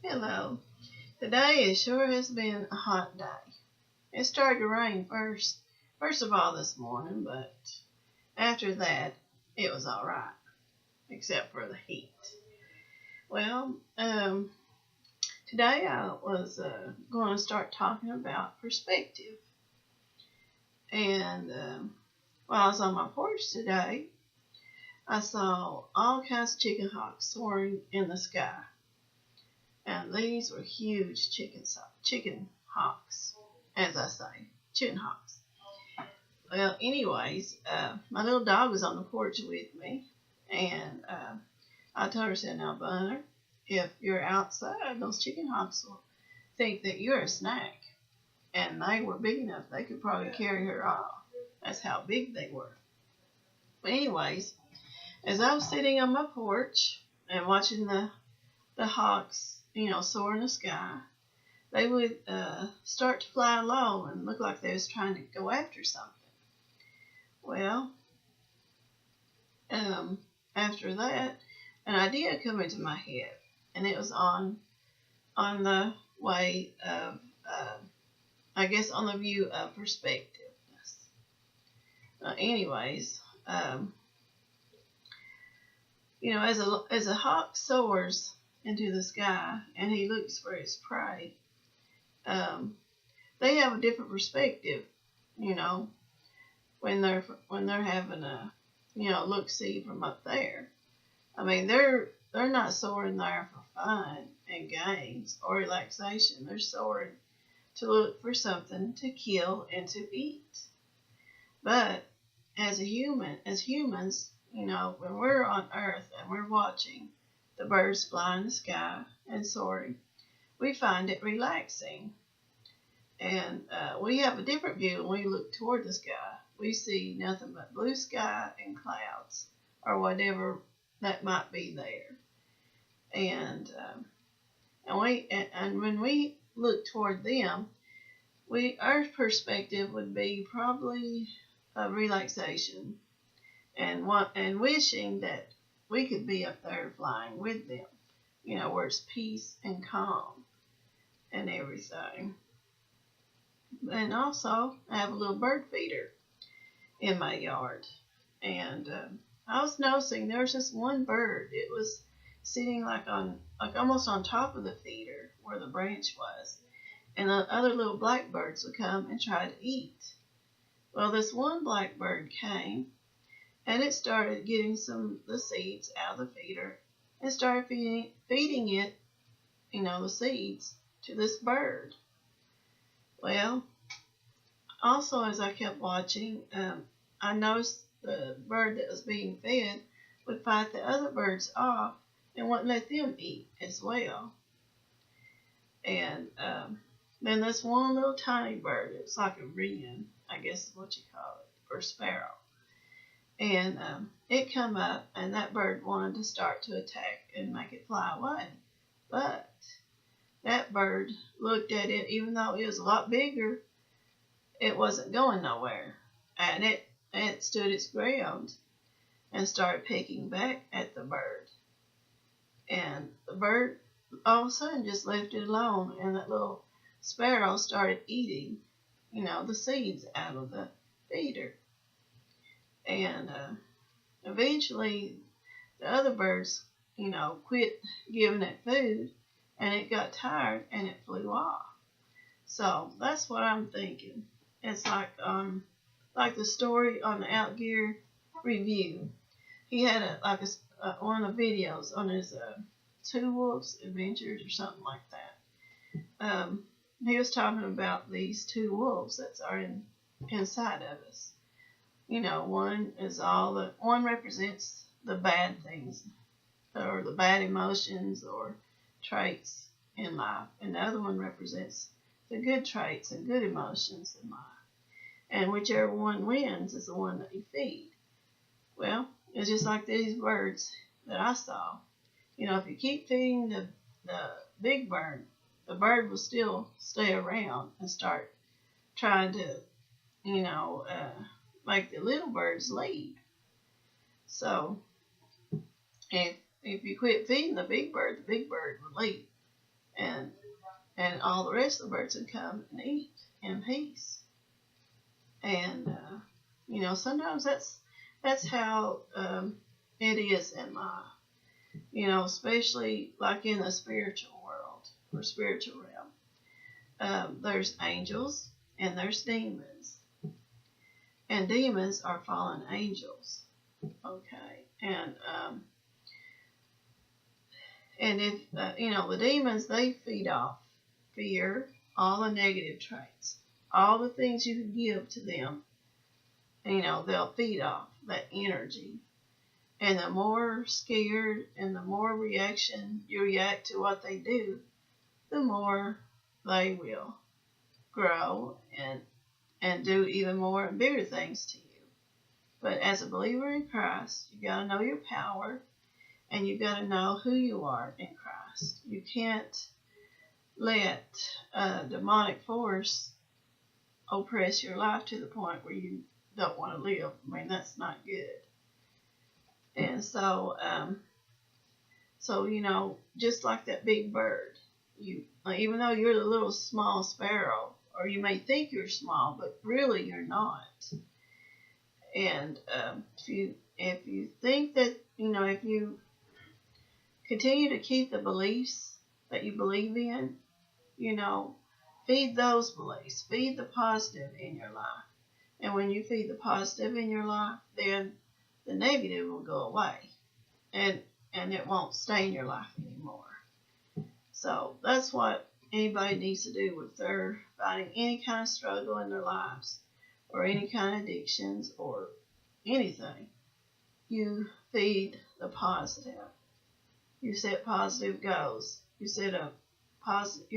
Hello. Today it sure has been a hot day. It started to rain first of all this morning, but after that it was all right, except for the heat. Well, today I was going to start talking about perspective, and while I was on my porch today, I saw all kinds of chicken hawks soaring in the sky, and these were huge chicken hawks, as I say, chicken hawks. Well, anyways, my little dog was on the porch with me, and I told her, I said, now, Bunner, if you're outside, those chicken hawks will think that you're a snack. And they were big enough, they could probably carry her off. That's how big they were. But anyways, as I was sitting on my porch and watching the hawks, soar in the sky, they would start to fly low and look like they was trying to go after something. Well, after that, an idea come into my head, and it was on the way of, I guess, on the view of perspectiveness. Anyways, as a hawk soars into the sky and he looks for his prey, they have a different perspective, when they're having a look see from up there. I mean, they're not soaring there for fun and games or relaxation. They're soaring to look for something to kill and to eat. But as humans, when we're on Earth and we're watching the birds fly in the sky and soaring, we find it relaxing. And we have a different view when we look toward the sky. We see nothing but blue sky and clouds or whatever that might be there. And when we look toward them, our perspective would be probably a relaxation and wishing that we could be up there flying with them, where it's peace and calm and everything. And also, I have a little bird feeder in my yard, and I was noticing there was just one bird. It was sitting like almost on top of the feeder where the branch was, and the other little blackbirds would come and try to eat. Well, this one blackbird came, and it started getting the seeds out of the feeder and started feeding it, the seeds to this bird. Well, also as I kept watching, I noticed the bird that was being fed would fight the other birds off and wouldn't let them eat as well. And then this one little tiny bird, it's like a wren, I guess is what you call it, or sparrow. And it come up, and that bird wanted to start to attack and make it fly away. But that bird looked at it, even though it was a lot bigger, it wasn't going nowhere. And it stood its ground and started picking back at the bird. And the bird all of a sudden just left it alone, and that little sparrow started eating, the seeds out of the feeder. And eventually the other birds, quit giving it food, and it got tired and it flew off. So that's what I'm thinking. It's like the story on the Outgear Review. He had one of the videos on his Two Wolves Adventures or something like that. He was talking about these two wolves that are inside of us. One represents the bad things or the bad emotions or traits in life, and the other one represents the good traits and good emotions in life. And whichever one wins is the one that you feed. Well, it's just like these birds that I saw. If you keep feeding the big bird, the bird will still stay around and start trying to, make the little birds leave. So if you quit feeding the big bird will leave. and all the rest of the birds would come and eat in peace. And sometimes that's how it is in life. Especially like in the spiritual world or spiritual realm. There's angels and there's demons. And demons are fallen angels. Okay. And if, the demons, they feed off fear, all the negative traits, all the things you can give to them, they'll feed off that energy. And the more scared and the more reaction you react to what they do, the more they will grow and do even more and bigger things to you. But as a believer in Christ, you got to know your power and you got to know who you are in Christ. You can't let a demonic force oppress your life to the point where you don't want to live. I mean, that's not good. And so, just like that big bird, even though you're the little small sparrow, or you may think you're small, but really you're not. And if you think that, if you continue to keep the beliefs that you believe in, feed those beliefs, feed the positive in your life. And when you feed the positive in your life, then the negative will go away, and it won't stay in your life anymore. So that's what anybody needs to do if they're fighting any kind of struggle in their lives, or any kind of addictions, or anything. You feed the positive. You set positive goals. You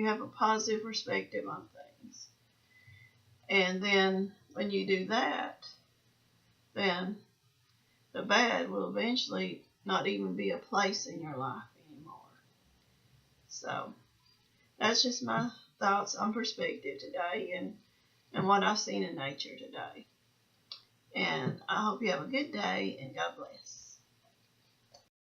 have a positive perspective on things. And then when you do that, then the bad will eventually not even be a place in your life anymore. So that's just my thoughts on perspective today and what I've seen in nature today. And I hope you have a good day, and God bless.